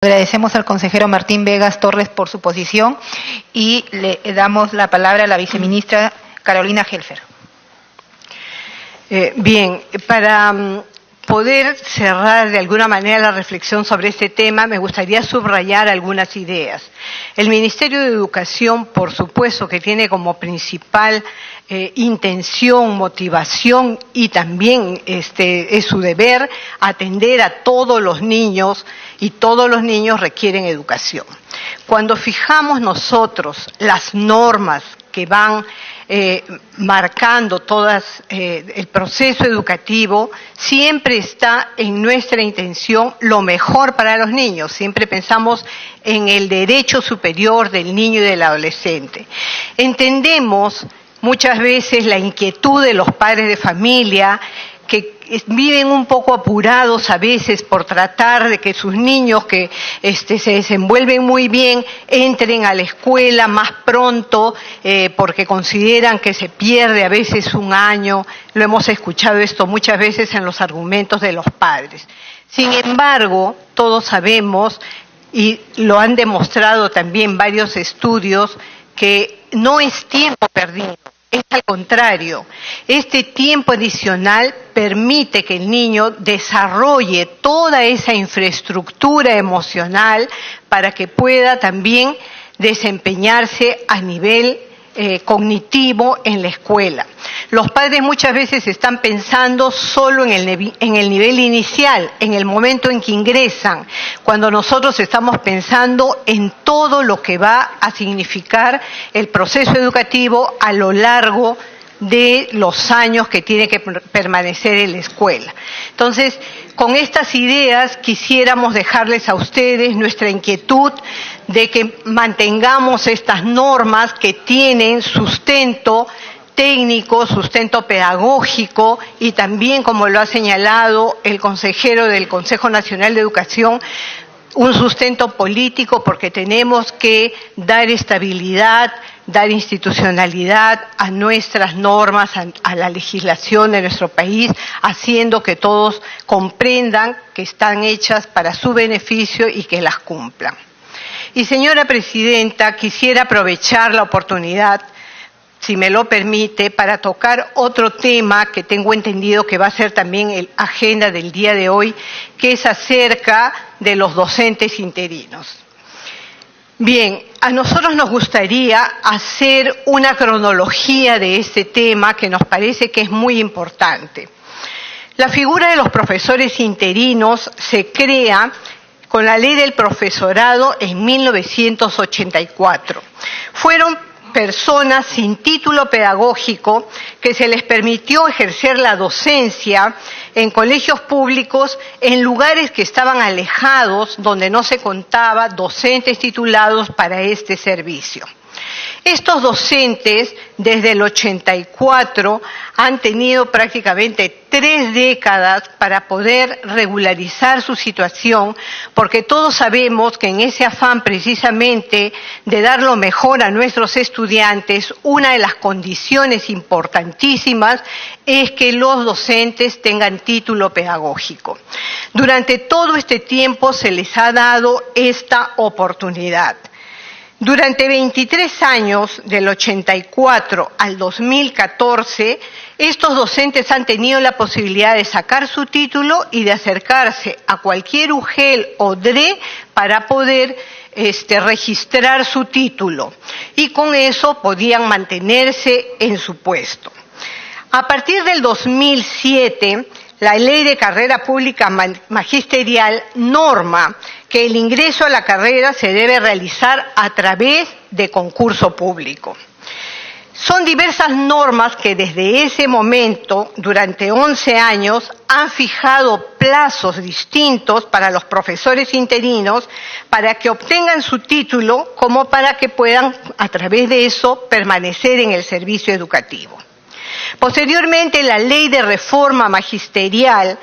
Agradecemos al consejero Martín Vegas Torres por su posición y le damos la palabra a la viceministra Carolina Helfer. Bien, para poder cerrar de alguna manera la reflexión sobre este tema, me gustaría subrayar algunas ideas. El Ministerio de Educación, por supuesto, que tiene como principal intención, motivación y también es su deber atender a todos los niños, y todos los niños requieren educación. Cuando fijamos nosotros las normas que van marcando todas el proceso educativo, siempre está en nuestra intención lo mejor para los niños. Siempre pensamos en el derecho superior del niño y del adolescente. Entendemos muchas veces la inquietud de los padres de familia que viven un poco apurados a veces por tratar de que sus niños que se desenvuelven muy bien entren a la escuela más pronto porque consideran que se pierde a veces un año. Lo hemos escuchado esto muchas veces en los argumentos de los padres. Sin embargo, todos sabemos, y lo han demostrado también varios estudios, que no es tiempo perdido. Es al contrario, este tiempo adicional permite que el niño desarrolle toda esa infraestructura emocional para que pueda también desempeñarse a nivel cognitivo en la escuela. Los padres muchas veces están pensando solo en el nivel inicial, en el momento en que ingresan, cuando nosotros estamos pensando en todo lo que va a significar el proceso educativo a lo largo de los años que tiene que permanecer en la escuela. Entonces, con estas ideas quisiéramos dejarles a ustedes nuestra inquietud de que mantengamos estas normas que tienen sustento técnico, sustento pedagógico y también, como lo ha señalado el consejero del Consejo Nacional de Educación, un sustento político, porque tenemos que dar estabilidad, dar institucionalidad a nuestras normas, a la legislación de nuestro país, haciendo que todos comprendan que están hechas para su beneficio y que las cumplan. Y señora Presidenta, quisiera aprovechar la oportunidad, si me lo permite, para tocar otro tema que tengo entendido que va a ser también la agenda del día de hoy, que es acerca de los docentes interinos. Bien, a nosotros nos gustaría hacer una cronología de este tema que nos parece que es muy importante. La figura de los profesores interinos se crea con la Ley del Profesorado en 1984. Fueron personas sin título pedagógico que se les permitió ejercer la docencia en colegios públicos en lugares que estaban alejados, donde no se contaba docentes titulados para este servicio. Estos docentes, desde el 84, han tenido prácticamente 3 décadas para poder regularizar su situación, porque todos sabemos que en ese afán precisamente de dar lo mejor a nuestros estudiantes, una de las condiciones importantísimas es que los docentes tengan título pedagógico. Durante todo este tiempo se les ha dado esta oportunidad. Durante 23 años, del 84 al 2014, estos docentes han tenido la posibilidad de sacar su título y de acercarse a cualquier UGEL o DRE para poder registrar su título. Y con eso podían mantenerse en su puesto. A partir del 2007, la Ley de Carrera Pública Magisterial norma que el ingreso a la carrera se debe realizar a través de concurso público. Son diversas normas que desde ese momento, durante 11 años, han fijado plazos distintos para los profesores interinos para que obtengan su título, como para que puedan, a través de eso, permanecer en el servicio educativo. Posteriormente, la Ley de Reforma Magisterial,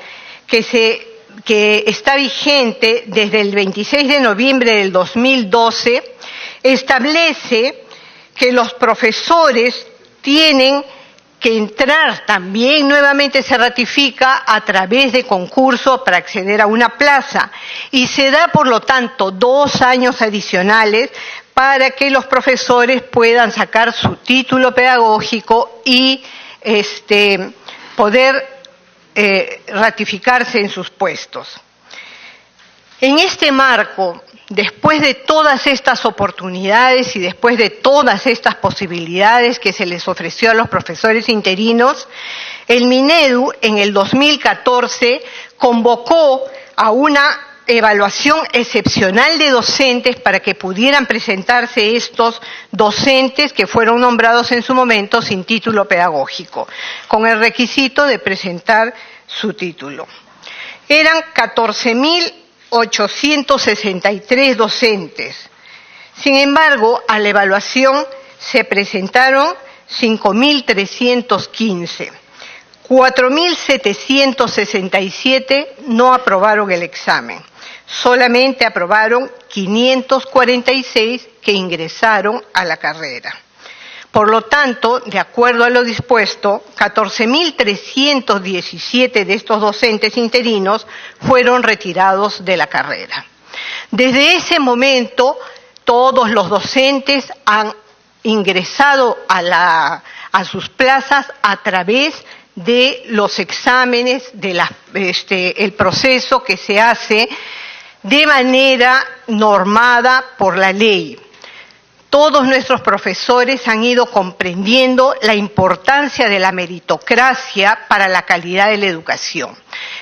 que está vigente desde el 26 de noviembre del 2012, establece que los profesores tienen que entrar también nuevamente se ratifica a través de concurso para acceder a una plaza y se da, por lo tanto, 2 años adicionales para que los profesores puedan sacar su título pedagógico y poder ratificarse en sus puestos. En este marco, después de todas estas oportunidades y después de todas estas posibilidades que se les ofreció a los profesores interinos, el Minedu en el 2014 convocó a una evaluación excepcional de docentes para que pudieran presentarse estos docentes que fueron nombrados en su momento sin título pedagógico, con el requisito de presentar su título. Eran 14.863 docentes. Sin embargo, a la evaluación se presentaron 5.315. 4.767 no aprobaron el examen. Solamente aprobaron 546 que ingresaron a la carrera. Por lo tanto, de acuerdo a lo dispuesto, 14.317 de estos docentes interinos fueron retirados de la carrera. Desde ese momento, todos los docentes han ingresado a sus plazas a través de los exámenes, el proceso que se hace de manera normada por la ley. Todos nuestros profesores han ido comprendiendo la importancia de la meritocracia para la calidad de la educación.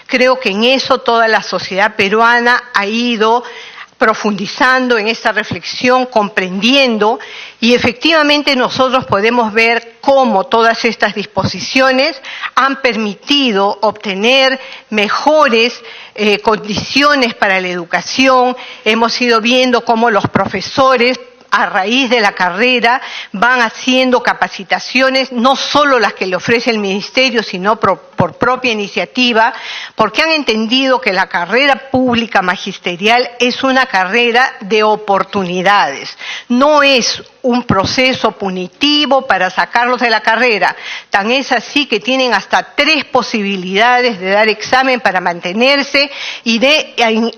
Creo que en eso toda la sociedad peruana ha ido profundizando en esta reflexión, comprendiendo, y efectivamente nosotros podemos ver cómo todas estas disposiciones han permitido obtener mejores condiciones para la educación. Hemos ido viendo cómo los profesores, a raíz de la carrera, van haciendo capacitaciones, no solo las que le ofrece el Ministerio, sino por propia iniciativa, porque han entendido que la carrera pública magisterial es una carrera de oportunidades, no es un proceso punitivo para sacarlos de la carrera. Tan es así que tienen hasta 3 posibilidades de dar examen para mantenerse, y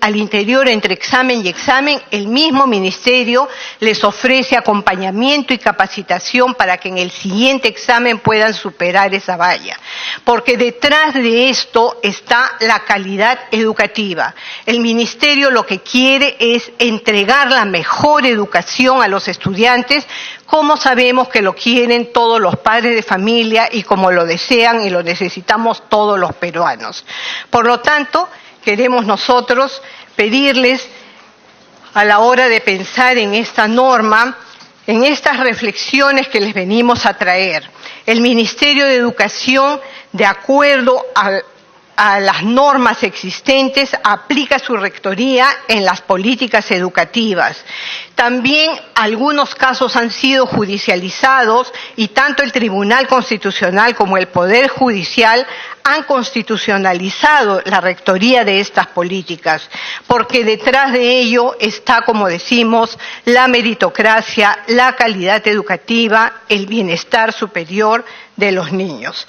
al interior, entre examen y examen, el mismo Ministerio les ofrece acompañamiento y capacitación para que en el siguiente examen puedan superar esa valla. Porque detrás de esto está la calidad educativa. El Ministerio lo que quiere es entregar la mejor educación a los estudiantes, como sabemos que lo quieren todos los padres de familia y como lo desean y lo necesitamos todos los peruanos. Por lo tanto, queremos nosotros pedirles, a la hora de pensar en esta norma, en estas reflexiones que les venimos a traer, el Ministerio de Educación, de acuerdo a las normas existentes, aplica su rectoría en las políticas educativas. También algunos casos han sido judicializados y tanto el Tribunal Constitucional como el Poder Judicial han constitucionalizado la rectoría de estas políticas, porque detrás de ello está, como decimos, la meritocracia, la calidad educativa, el bienestar superior de los niños.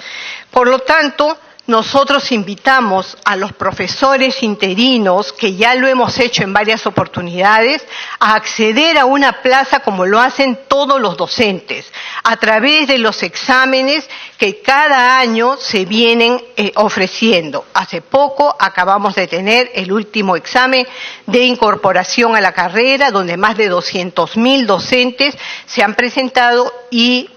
Por lo tanto, nosotros invitamos a los profesores interinos, que ya lo hemos hecho en varias oportunidades, a acceder a una plaza como lo hacen todos los docentes, a través de los exámenes que cada año se vienen ofreciendo. Hace poco acabamos de tener el último examen de incorporación a la carrera, donde más de 200.000 docentes se han presentado y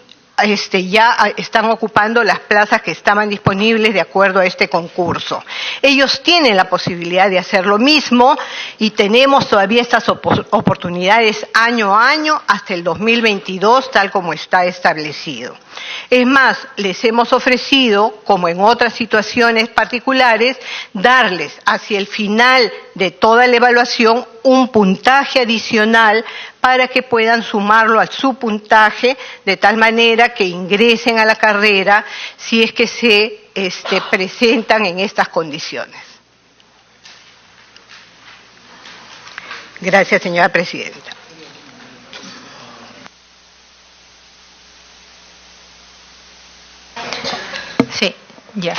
ya están ocupando las plazas que estaban disponibles de acuerdo a este concurso. Ellos tienen la posibilidad de hacer lo mismo y tenemos todavía estas oportunidades año a año hasta el 2022, tal como está establecido. Es más, les hemos ofrecido, como en otras situaciones particulares, darles hacia el final de toda la evaluación un puntaje adicional para que puedan sumarlo a su puntaje, de tal manera que ingresen a la carrera si es que se presentan en estas condiciones. Gracias, señora presidenta. Ya.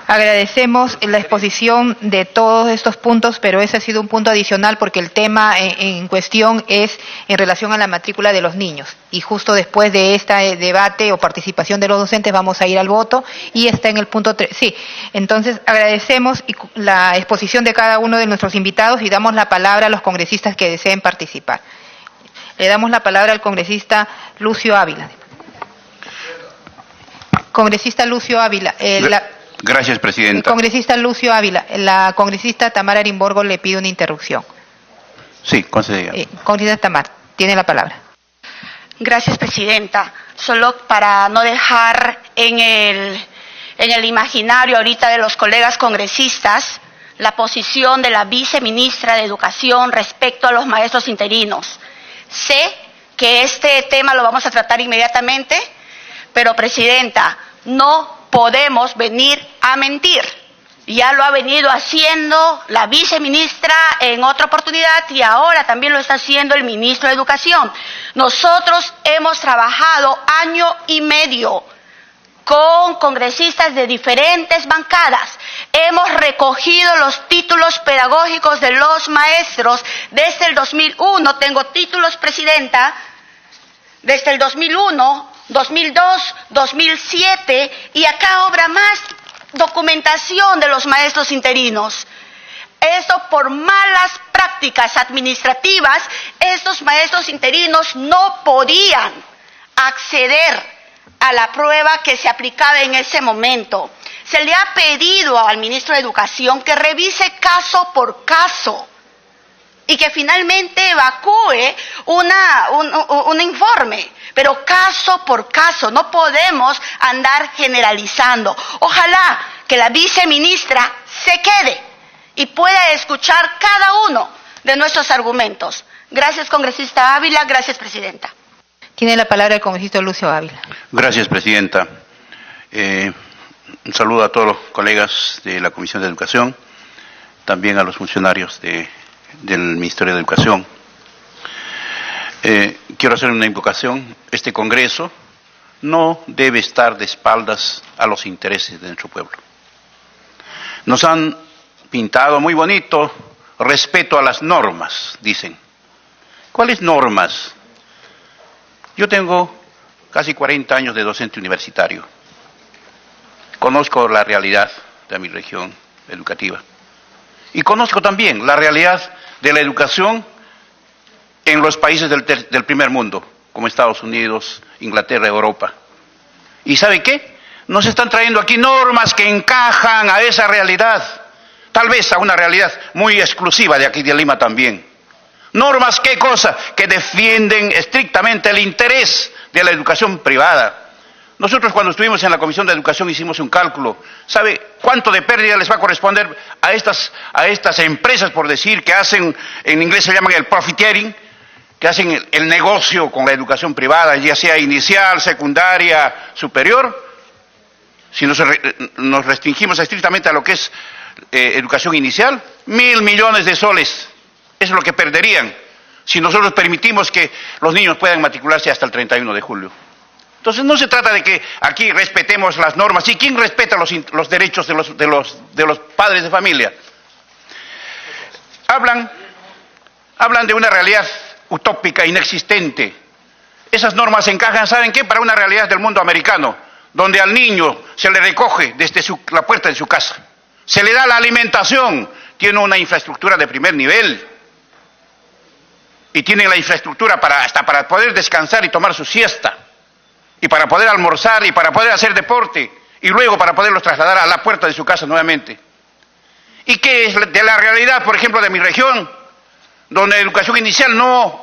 Agradecemos la exposición de todos estos puntos, pero ese ha sido un punto adicional porque el tema en cuestión es en relación a la matrícula de los niños. Y justo después de este debate o participación de los docentes vamos a ir al voto y está en el punto 3. Sí, entonces agradecemos la exposición de cada uno de nuestros invitados y damos la palabra a los congresistas que deseen participar. Le damos la palabra al congresista Lucio Ávila. Congresista Lucio Ávila. Gracias, presidenta. El congresista Lucio Ávila. La congresista Tamara Arimborgo le pide una interrupción. Sí, concedida. Congresista Tamara, tiene la palabra. Gracias, presidenta. Solo para no dejar en el imaginario ahorita de los colegas congresistas la posición de la viceministra de Educación respecto a los maestros interinos. Sé que este tema lo vamos a tratar inmediatamente, pero, presidenta, no podemos venir a mentir. Ya lo ha venido haciendo la viceministra en otra oportunidad y ahora también lo está haciendo el ministro de Educación. Nosotros hemos trabajado 1 año y medio con congresistas de diferentes bancadas. Hemos recogido los títulos pedagógicos de los maestros desde el 2001. Tengo títulos, presidenta, desde el 2001, 2002, 2007, y acá habrá más documentación de los maestros interinos. Esto por malas prácticas administrativas, estos maestros interinos no podían acceder a la prueba que se aplicaba en ese momento. Se le ha pedido al ministro de Educación que revise caso por caso y que finalmente evacúe un informe, pero caso por caso, no podemos andar generalizando. Ojalá que la viceministra se quede y pueda escuchar cada uno de nuestros argumentos. Gracias, congresista Ávila. Gracias, presidenta. Tiene la palabra el congresista Lucio Ávila. Gracias, presidenta. Un saludo a todos los colegas de la Comisión de Educación, también a los funcionarios del Ministerio de Educación. Quiero hacer una invocación. Este Congreso no debe estar de espaldas a los intereses de nuestro pueblo. Nos han pintado muy bonito respeto a las normas, dicen. ¿Cuáles normas? Yo tengo casi 40 años de docente universitario. Conozco la realidad de mi región educativa. Y conozco también la realidad de la educación en los países del primer mundo, como Estados Unidos, Inglaterra, Europa. ¿Y sabe qué? Nos están trayendo aquí normas que encajan a esa realidad, tal vez a una realidad muy exclusiva de aquí de Lima también. Normas, ¿qué cosa? Que defienden estrictamente el interés de la educación privada. Nosotros cuando estuvimos en la Comisión de Educación hicimos un cálculo. ¿Sabe cuánto de pérdida les va a corresponder a estas empresas, por decir, que hacen, en inglés se llaman el profiteering, que hacen el negocio con la educación privada, ya sea inicial, secundaria, superior? Si nos restringimos estrictamente a lo que es educación inicial, 1.000 millones de soles es lo que perderían si nosotros permitimos que los niños puedan matricularse hasta el 31 de julio. Entonces no se trata de que aquí respetemos las normas. ¿Y quién respeta los derechos de los padres de familia? Hablan de una realidad utópica, inexistente. Esas normas encajan, ¿saben qué? Para una realidad del mundo americano, donde al niño se le recoge desde la puerta de su casa, se le da la alimentación, tiene una infraestructura de primer nivel, y tiene la infraestructura hasta para poder descansar y tomar su siesta, y para poder almorzar, y para poder hacer deporte, y luego para poderlos trasladar a la puerta de su casa nuevamente. ¿Y qué es de la realidad, por ejemplo, de mi región, donde educación inicial no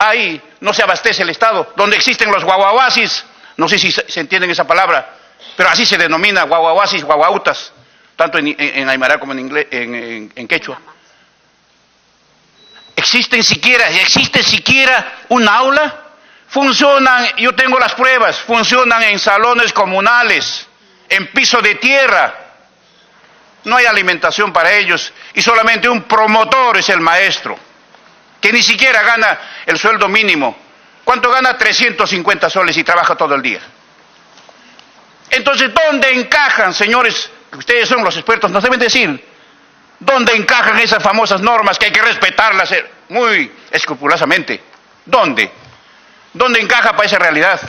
se abastece el Estado, donde existen los guaguaguasis? No sé si se entiende esa palabra, pero así se denomina, guaguaguasis, guaguautas, tanto en aymara como en quechua. ¿Existe siquiera un aula? Funcionan, yo tengo las pruebas, funcionan en salones comunales, en piso de tierra. No hay alimentación para ellos y solamente un promotor es el maestro, que ni siquiera gana el sueldo mínimo. ¿Cuánto gana? 350 soles y trabaja todo el día. Entonces, ¿dónde encajan, señores que ustedes son los expertos, nos deben decir dónde encajan esas famosas normas que hay que respetarlas muy escrupulosamente. ¿Dónde? ¿Dónde encaja para esa realidad?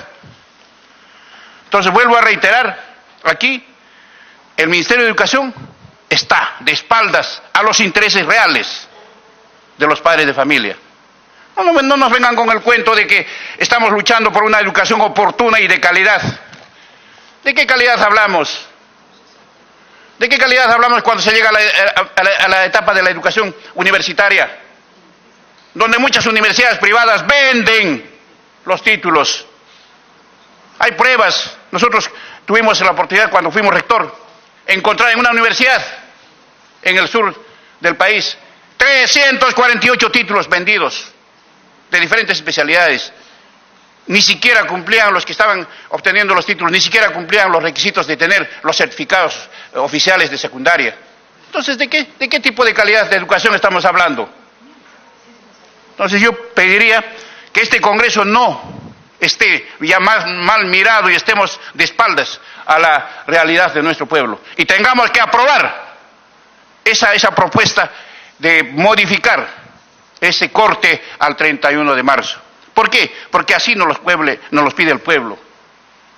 Entonces vuelvo a reiterar, aquí el Ministerio de Educación está de espaldas a los intereses reales de los padres de familia. No nos vengan con el cuento de que estamos luchando por una educación oportuna y de calidad. ¿De qué calidad hablamos? ¿De qué calidad hablamos cuando se llega a la etapa de la educación universitaria? Donde muchas universidades privadas venden los títulos. Hay pruebas. Nosotros tuvimos la oportunidad, cuando fuimos rector, encontrar en una universidad en el sur del país 348 títulos vendidos de diferentes especialidades. Ni siquiera cumplían los que estaban obteniendo los títulos, ni siquiera cumplían los requisitos de tener los certificados oficiales de secundaria. Entonces, ¿de qué tipo de calidad de educación estamos hablando? Entonces yo pediría que este Congreso no esté ya más mal mirado y estemos de espaldas a la realidad de nuestro pueblo. Y tengamos que aprobar esa propuesta de modificar ese corte al 31 de marzo. ¿Por qué? Porque así nos los pide el pueblo.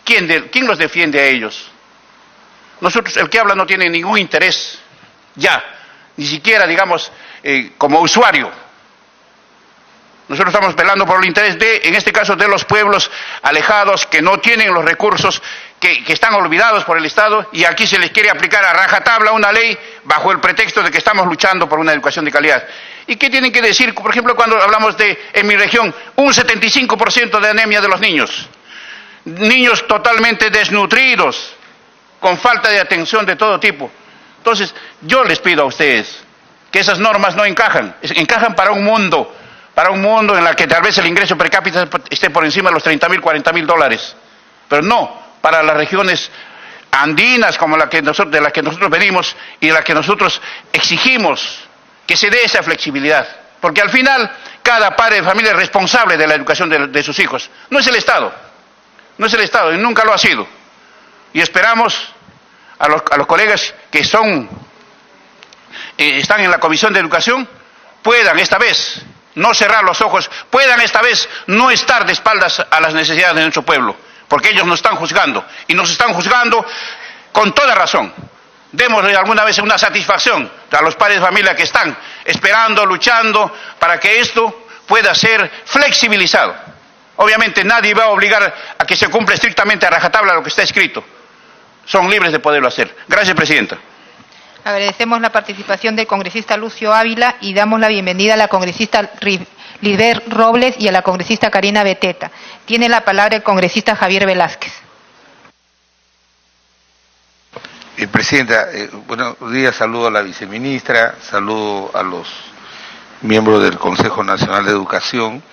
¿Quién los defiende a ellos? Nosotros, el que habla no tiene ningún interés, ya, ni siquiera, digamos, como usuario. Nosotros estamos velando por el interés en este caso, de los pueblos alejados, que no tienen los recursos, que están olvidados por el Estado, y aquí se les quiere aplicar a rajatabla una ley bajo el pretexto de que estamos luchando por una educación de calidad. ¿Y qué tienen que decir, por ejemplo, cuando hablamos en mi región, un 75% de anemia de los niños? Niños totalmente desnutridos, con falta de atención de todo tipo. Entonces, yo les pido a ustedes que esas normas no encajan para un mundo en el que tal vez el ingreso per cápita esté por encima de los 30.000, 40.000 dólares, pero no para las regiones andinas como de las que nosotros venimos y de las que nosotros exigimos que se dé esa flexibilidad, porque al final cada padre de familia es responsable de la educación de sus hijos, no es el Estado y nunca lo ha sido. Y esperamos a los colegas que están en la Comisión de Educación puedan esta vez no cerrar los ojos, puedan esta vez no estar de espaldas a las necesidades de nuestro pueblo, porque ellos nos están juzgando, y nos están juzgando con toda razón. Démosle alguna vez una satisfacción a los padres de familia que están esperando, luchando, para que esto pueda ser flexibilizado. Obviamente nadie va a obligar a que se cumpla estrictamente a rajatabla lo que está escrito. Son libres de poderlo hacer. Gracias, Presidenta. Agradecemos la participación del congresista Lucio Ávila y damos la bienvenida a la congresista Lisbeth Robles y a la congresista Karina Beteta. Tiene la palabra el congresista Javier Velázquez. Presidenta, buenos días, saludo a la viceministra, saludo a los miembros del Consejo Nacional de Educación.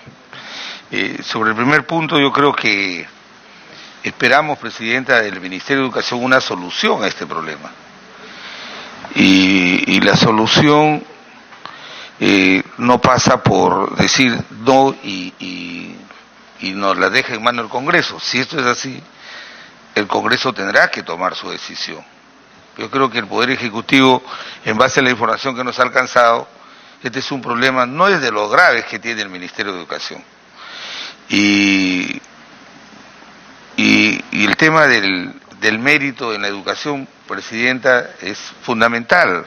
Sobre el primer punto, yo creo que esperamos, Presidenta, del Ministerio de Educación una solución a este problema. Y la solución no pasa por decir no y nos la deja en mano el Congreso. Si esto es así, el Congreso tendrá que tomar su decisión. Yo creo que el Poder Ejecutivo, en base a la información que nos ha alcanzado, este es un problema, no es de los graves que tiene el Ministerio de Educación. Y el tema del mérito en la educación, Presidenta, es fundamental.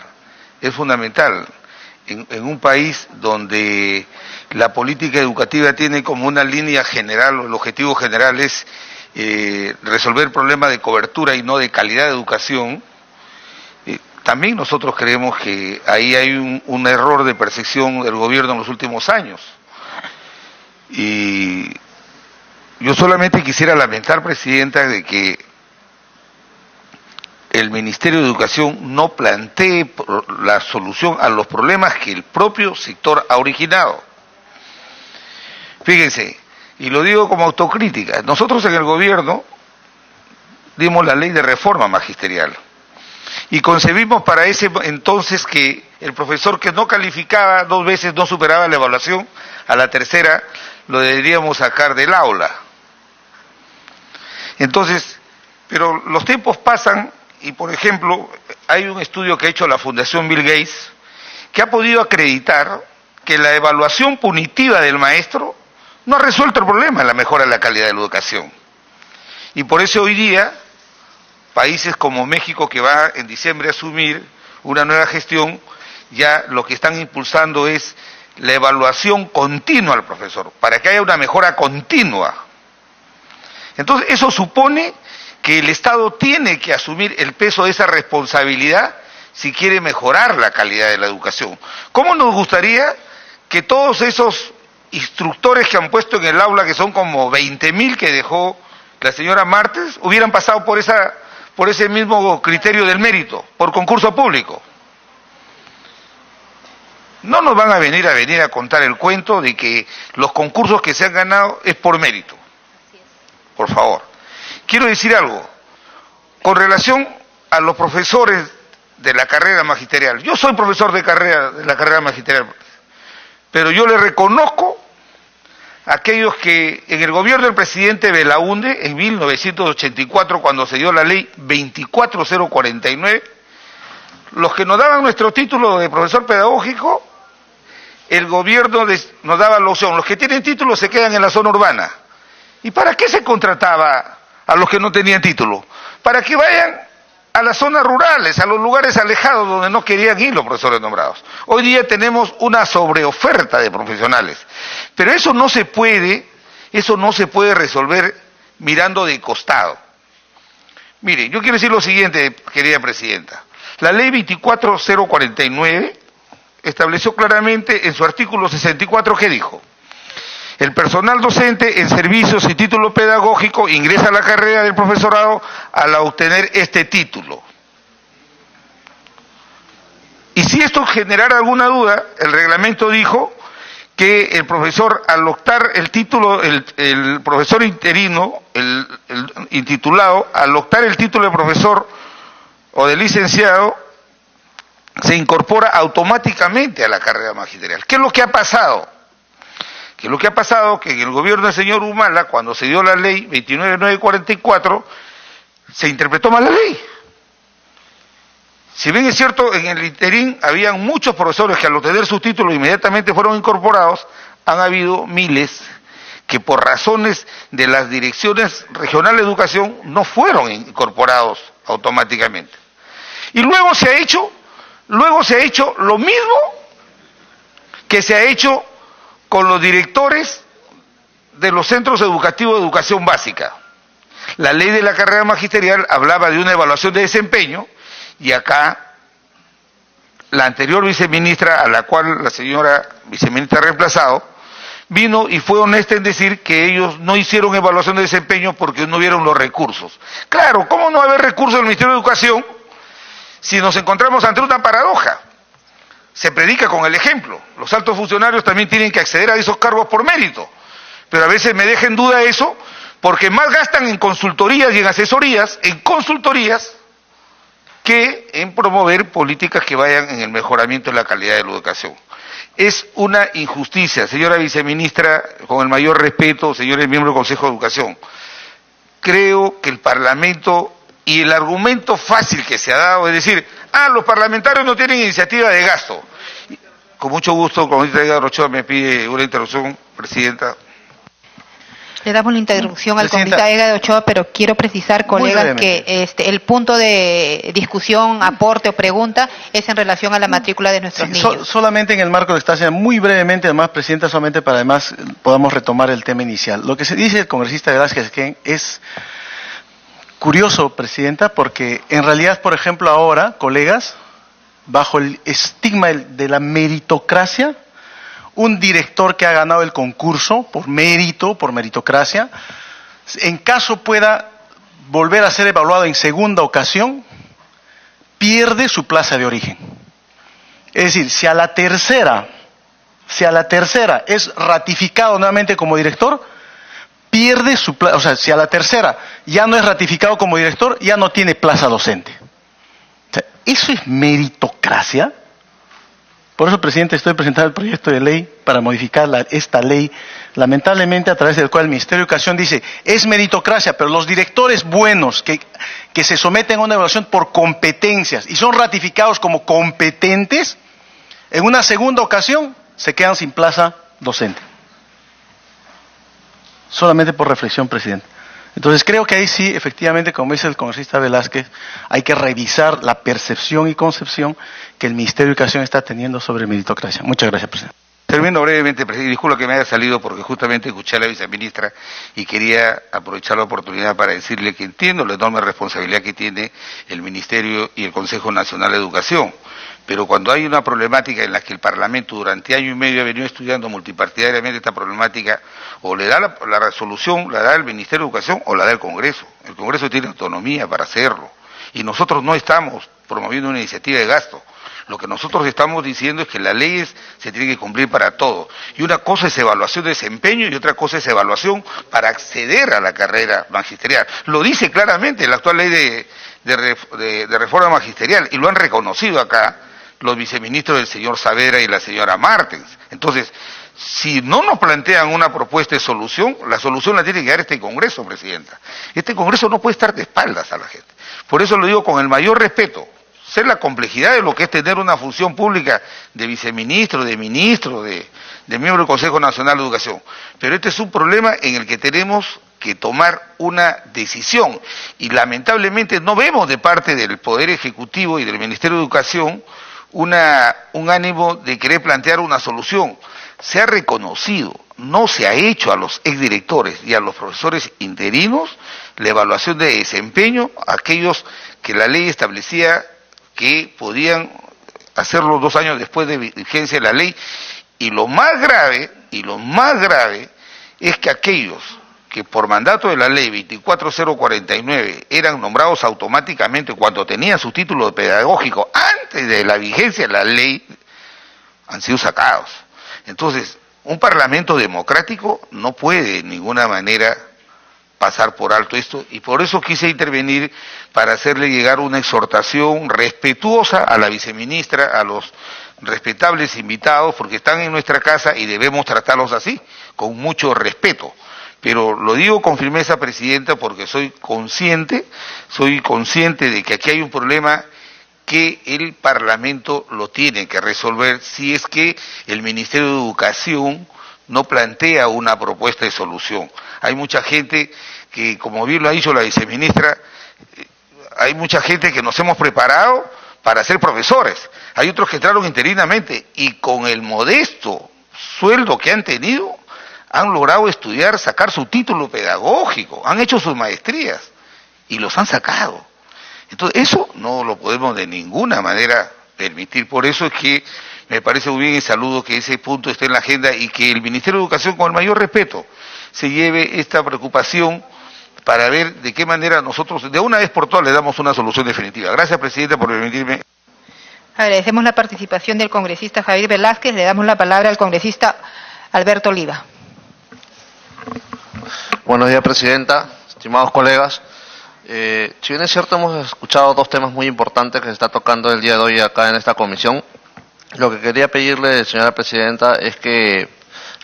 En un país donde la política educativa tiene como una línea general, o el objetivo general es resolver problemas de cobertura y no de calidad de educación, también nosotros creemos que ahí hay un error de percepción del gobierno en los últimos años. Y yo solamente quisiera lamentar, Presidenta, de que el Ministerio de Educación no plantee la solución a los problemas que el propio sector ha originado. Fíjense, y lo digo como autocrítica, nosotros en el gobierno dimos la ley de reforma magisterial y concebimos para ese entonces que el profesor que no calificaba 2 veces, no superaba la evaluación, a la tercera lo deberíamos sacar del aula. Entonces, pero los tiempos pasan y, por ejemplo, hay un estudio que ha hecho la Fundación Bill Gates que ha podido acreditar que la evaluación punitiva del maestro no ha resuelto el problema en la mejora de la calidad de la educación. Y por eso hoy día, países como México, que va en diciembre a asumir una nueva gestión, ya lo que están impulsando es la evaluación continua al profesor, para que haya una mejora continua. Entonces, eso supone que el Estado tiene que asumir el peso de esa responsabilidad si quiere mejorar la calidad de la educación. ¿Cómo nos gustaría que todos esos instructores que han puesto en el aula, que son como 20.000 que dejó la señora Martes, hubieran pasado por ese mismo criterio del mérito, por concurso público? No nos van a venir a contar el cuento de que los concursos que se han ganado es por mérito. Por favor. Quiero decir algo. Con relación a los profesores de la carrera magisterial. Yo soy profesor de la carrera magisterial, pero yo le reconozco a aquellos que en el gobierno del presidente Belaúnde, en 1984, cuando se dio la ley 24049, los que nos daban nuestro título de profesor pedagógico, el gobierno nos daba la opción, los que tienen título se quedan en la zona urbana. ¿Y para qué se contrataba a los que no tenían título? Para que vayan a las zonas rurales, a los lugares alejados donde no querían ir los profesores nombrados. Hoy día tenemos una sobreoferta de profesionales, pero eso no se puede resolver mirando de costado. Mire, yo quiero decir lo siguiente, querida presidenta. La ley 24049 estableció claramente en su artículo 64 que dijo: el personal docente en servicios y título pedagógico ingresa a la carrera del profesorado al obtener este título. Y si esto generara alguna duda, el reglamento dijo que el profesor, al optar el título, el profesor interino, el intitulado, al optar el título de profesor o de licenciado, se incorpora automáticamente a la carrera magisterial. ¿Qué es lo que ha pasado? Que lo que ha pasado que en el gobierno del señor Humala, cuando se dio la ley 29944, se interpretó mal la ley. Si bien es cierto, en el interín habían muchos profesores que al obtener sus títulos inmediatamente fueron incorporados, han habido miles que por razones de las direcciones regionales de educación no fueron incorporados automáticamente. Y luego se ha hecho lo mismo que se ha hecho con los directores de los centros educativos de educación básica. La ley de la carrera magisterial hablaba de una evaluación de desempeño y acá la anterior viceministra, a la cual la señora viceministra ha reemplazado, vino y fue honesta en decir que ellos no hicieron evaluación de desempeño porque no vieron los recursos. Claro, ¿cómo no va a haber recursos en el Ministerio de Educación si nos encontramos ante una paradoja? Se predica con el ejemplo. Los altos funcionarios también tienen que acceder a esos cargos por mérito. Pero a veces me deja en duda eso, porque más gastan en consultorías y en asesorías, que en promover políticas que vayan en el mejoramiento de la calidad de la educación. Es una injusticia, señora viceministra, con el mayor respeto, señores miembros del Consejo de Educación. Creo que el Parlamento, y el argumento fácil que se ha dado, es decir, los parlamentarios no tienen iniciativa de gasto. Con mucho gusto, como dice Edgar Ochoa, me pide una interrupción, presidenta. Le damos la interrupción al congresista Edgar Ochoa, pero quiero precisar, colegas, que el punto de discusión, aporte o pregunta es en relación a la matrícula de nuestros niños. Solamente en el marco de esta estancia, muy brevemente, además, presidenta, solamente para además podamos retomar el tema inicial. Lo que se dice el congresista Velázquez es curioso, presidenta, porque en realidad, por ejemplo, ahora, colegas, bajo el estigma de la meritocracia, un director que ha ganado el concurso por mérito, por meritocracia, en caso pueda volver a ser evaluado en segunda ocasión, pierde su plaza de origen. Es decir, si a la tercera es ratificado nuevamente como director, pierde su plaza. O sea, si a la tercera ya no es ratificado como director, ya no tiene plaza docente. O sea, ¿eso es meritocracia? Por eso, presidente, estoy presentando el proyecto de ley para modificar esta ley, lamentablemente a través del cual el Ministerio de Educación dice, es meritocracia, pero los directores buenos que se someten a una evaluación por competencias y son ratificados como competentes, en una segunda ocasión se quedan sin plaza docente. Solamente por reflexión, presidente. Entonces creo que ahí sí, efectivamente, como dice el congresista Velázquez, hay que revisar la percepción y concepción que el Ministerio de Educación está teniendo sobre meritocracia. Muchas gracias, presidente. Termino brevemente, presidente. Disculpa que me haya salido porque justamente escuché a la viceministra y quería aprovechar la oportunidad para decirle que entiendo la enorme responsabilidad que tiene el Ministerio y el Consejo Nacional de Educación. Pero cuando hay una problemática en la que el Parlamento durante año y medio ha venido estudiando multipartidariamente esta problemática, o le da la resolución, la da el Ministerio de Educación o la da el Congreso. El Congreso tiene autonomía para hacerlo. Y nosotros no estamos promoviendo una iniciativa de gasto. Lo que nosotros estamos diciendo es que las leyes se tienen que cumplir para todos. Y una cosa es evaluación de desempeño y otra cosa es evaluación para acceder a la carrera magisterial. Lo dice claramente la actual ley de reforma magisterial y lo han reconocido acá los viceministros del señor Saavedra y la señora Martens. Entonces, si no nos plantean una propuesta de solución, la solución la tiene que dar este Congreso, presidenta. Este Congreso no puede estar de espaldas a la gente. Por eso lo digo con el mayor respeto. Sé la complejidad de lo que es tener una función pública de viceministro, de ministro, de miembro del Consejo Nacional de Educación. Pero este es un problema en el que tenemos que tomar una decisión. Y lamentablemente no vemos de parte del Poder Ejecutivo y del Ministerio de Educación un ánimo de querer plantear una solución. Se ha reconocido, no se ha hecho a los exdirectores y a los profesores interinos la evaluación de desempeño, aquellos que la ley establecía que podían hacerlo 2 años después de vigencia de la ley, y lo más grave es que aquellos que por mandato de la ley 24049 eran nombrados automáticamente cuando tenían su título pedagógico antes de la vigencia de la ley, han sido sacados. Entonces, un parlamento democrático no puede de ninguna manera pasar por alto esto, y por eso quise intervenir para hacerle llegar una exhortación respetuosa a la viceministra, a los respetables invitados, porque están en nuestra casa y debemos tratarlos así, con mucho respeto. Pero lo digo con firmeza, presidenta, porque soy consciente de que aquí hay un problema que el Parlamento lo tiene que resolver si es que el Ministerio de Educación no plantea una propuesta de solución. Hay mucha gente que, como bien lo ha dicho la viceministra, hay mucha gente que nos hemos preparado para ser profesores. Hay otros que entraron interinamente y con el modesto sueldo que han tenido, han logrado estudiar, sacar su título pedagógico, han hecho sus maestrías y los han sacado. Entonces, eso no lo podemos de ninguna manera permitir. Por eso es que me parece muy bien y saludo que ese punto esté en la agenda y que el Ministerio de Educación, con el mayor respeto, se lleve esta preocupación para ver de qué manera nosotros, de una vez por todas, le damos una solución definitiva. Gracias, presidenta, por permitirme. Agradecemos la participación del congresista Javier Velázquez. Le damos la palabra al congresista Alberto Oliva. Buenos días, presidenta, estimados colegas. Si bien es cierto, hemos escuchado 2 temas muy importantes que se está tocando el día de hoy acá en esta comisión. Lo que quería pedirle, señora presidenta, es que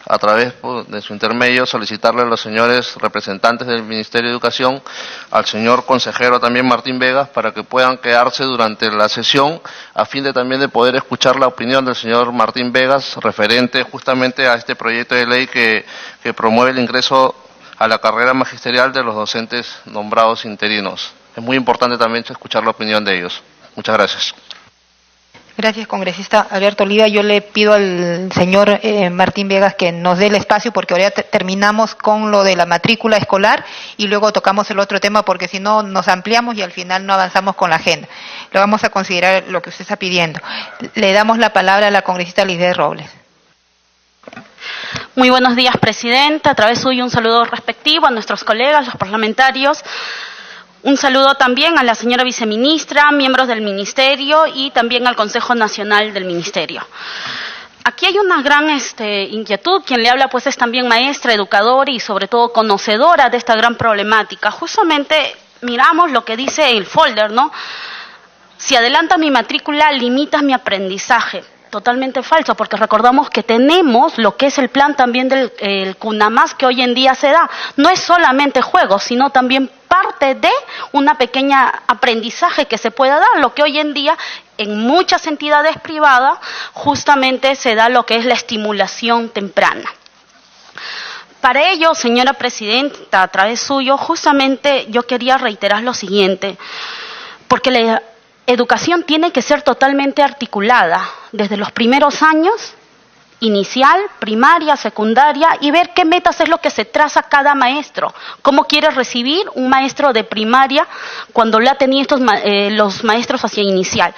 a través de su intermedio solicitarle a los señores representantes del Ministerio de Educación, al señor consejero también Martín Vegas, para que puedan quedarse durante la sesión a fin de también de poder escuchar la opinión del señor Martín Vegas referente justamente a este proyecto de ley que promueve el ingreso a la carrera magisterial de los docentes nombrados interinos. Es muy importante también escuchar la opinión de ellos. Muchas gracias. Gracias, congresista Alberto Oliva. Yo le pido al señor Martín Vegas que nos dé el espacio porque ahora terminamos con lo de la matrícula escolar y luego tocamos el otro tema porque si no nos ampliamos y al final no avanzamos con la agenda. Lo vamos a considerar lo que usted está pidiendo. Le damos la palabra a la congresista Lisbeth Robles. Muy buenos días, presidenta. A través suyo un saludo respectivo a nuestros colegas, los parlamentarios. Un saludo también a la señora viceministra, miembros del Ministerio y también al Consejo Nacional del Ministerio. Aquí hay una gran inquietud. Quien le habla pues es también maestra, educadora y sobre todo conocedora de esta gran problemática. Justamente miramos lo que dice el folder, ¿no? Si adelanta mi matrícula, limitas mi aprendizaje. totalmente falso, porque recordamos que tenemos lo que es el plan también del el CUNAMAS que hoy en día se da. No es solamente juegos, sino también parte de una pequeña aprendizaje que se pueda dar, lo que hoy en día en muchas entidades privadas justamente se da lo que es la estimulación temprana. Para ello, señora presidenta, a través suyo, justamente yo quería reiterar lo siguiente, porque la educación tiene que ser totalmente articulada desde los primeros años, inicial, primaria, secundaria, y ver qué metas es lo que se traza cada maestro, cómo quiere recibir un maestro de primaria cuando le ha tenido los maestros hacia inicial.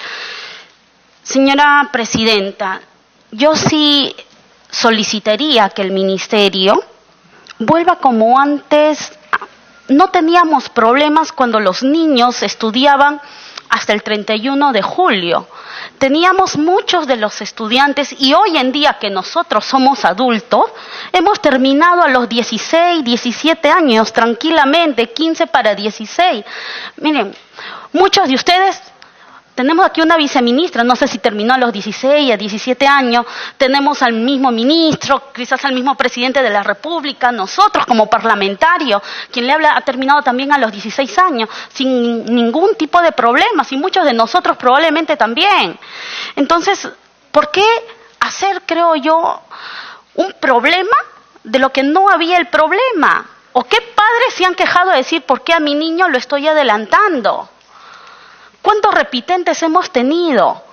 Señora presidenta, yo sí solicitaría que el ministerio vuelva como antes. No teníamos problemas cuando los niños estudiaban hasta el 31 de julio. Teníamos muchos de los estudiantes y hoy en día que nosotros somos adultos, hemos terminado a los 16, 17 años tranquilamente, 15 para 16. Miren, muchos de ustedes, tenemos aquí una viceministra, no sé si terminó a los 16, a 17 años, tenemos al mismo ministro, quizás al mismo presidente de la República, nosotros como parlamentarios, quien le habla ha terminado también a los 16 años, sin ningún tipo de problemas, y muchos de nosotros probablemente también. Entonces, ¿por qué hacer, creo yo, un problema de lo que no había el problema? ¿O qué padres se han quejado de decir, ¿por qué a mi niño lo estoy adelantando? ¿Cuántos repitentes hemos tenido?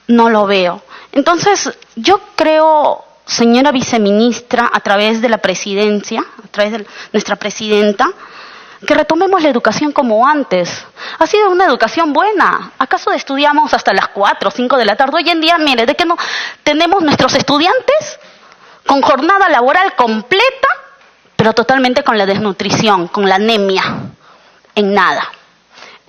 No lo veo. Entonces, yo creo, señora viceministra, a través de la presidencia, a través de nuestra presidenta, que retomemos la educación como antes. Ha sido una educación buena. ¿Acaso estudiamos hasta las 4 o 5 de la tarde? Hoy en día, mire, ¿de qué no tenemos nuestros estudiantes con jornada laboral completa, pero totalmente con la desnutrición, con la anemia, en nada?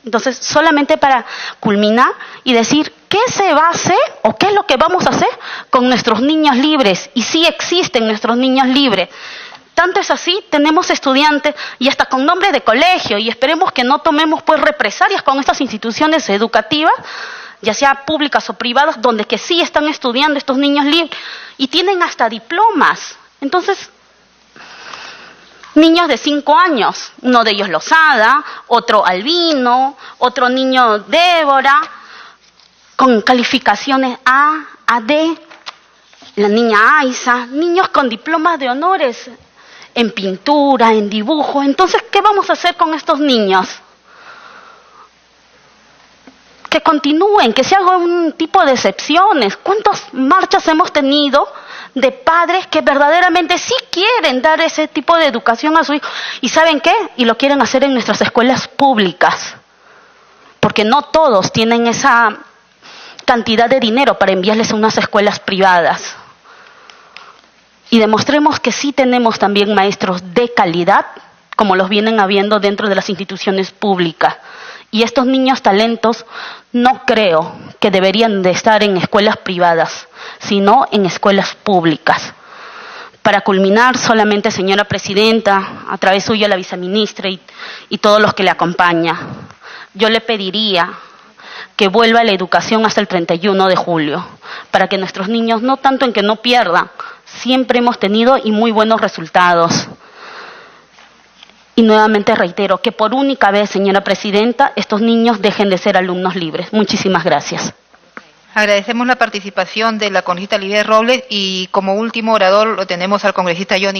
Entonces, solamente para culminar y decir qué se va a hacer o qué es lo que vamos a hacer con nuestros niños libres. Y sí existen nuestros niños libres. Tanto es así, tenemos estudiantes y hasta con nombre de colegio, y esperemos que no tomemos pues represalias con estas instituciones educativas, ya sea públicas o privadas, donde que sí están estudiando estos niños libres y tienen hasta diplomas. Entonces, niños de 5 años, uno de ellos Lozada, otro Albino, otro niño Débora, con calificaciones A, D, la niña Aiza, niños con diplomas de honores en pintura, en dibujo. Entonces, ¿qué vamos a hacer con estos niños? Que continúen, que se haga un tipo de excepciones. ¿Cuántas marchas hemos tenido de padres que verdaderamente sí quieren dar ese tipo de educación a su hijo? ¿Y saben qué? Y lo quieren hacer en nuestras escuelas públicas. Porque no todos tienen esa cantidad de dinero para enviarles a unas escuelas privadas. Y demostremos que sí tenemos también maestros de calidad, como los vienen habiendo dentro de las instituciones públicas. Y estos niños talentos no creo que deberían de estar en escuelas privadas, sino en escuelas públicas. Para culminar, solamente, señora presidenta, a través suya la viceministra y todos los que le acompañan, yo le pediría que vuelva la educación hasta el 31 de julio, para que nuestros niños, no tanto en que no pierdan, siempre hemos tenido y muy buenos resultados. Y nuevamente reitero que por única vez, señora presidenta, estos niños dejen de ser alumnos libres. Muchísimas gracias. Agradecemos la participación de la congresista Lidia Robles y como último orador lo tenemos al congresista Johnny.